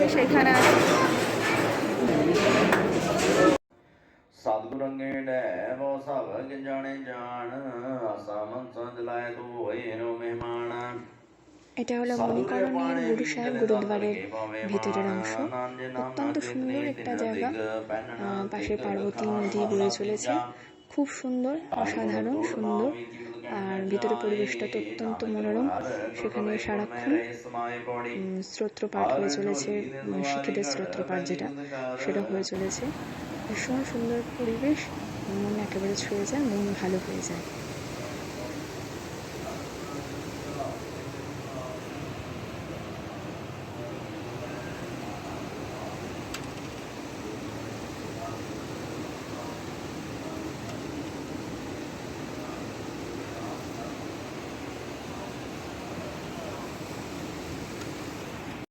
আছে সেখানে सतगुरंगे वो सब जाने जान आसामन सजलाए तो नो मेहमान এটা হলো মণিকরণের গুরু সাহেব গুরুদ্বারের ভেতরের অংশ। অত্যন্ত সুন্দর একটা জায়গা। পাশে পার্বতী নদী বয়ে চলেছে, খুব সুন্দর, অসাধারণ সুন্দর। আর ভিতরে পরিবেশটা তো অত্যন্ত মনোরম। সেখানে সারাক্ষণ স্তোত্রপাঠ হয়ে চলেছে, শিখেদের স্তোত্রপাঠ যেটা, সেটা হয়ে চলেছে। ভীষণ সুন্দর পরিবেশ, মন একেবারে ছুঁয়ে যায়, মন ভালো হয়ে যায়।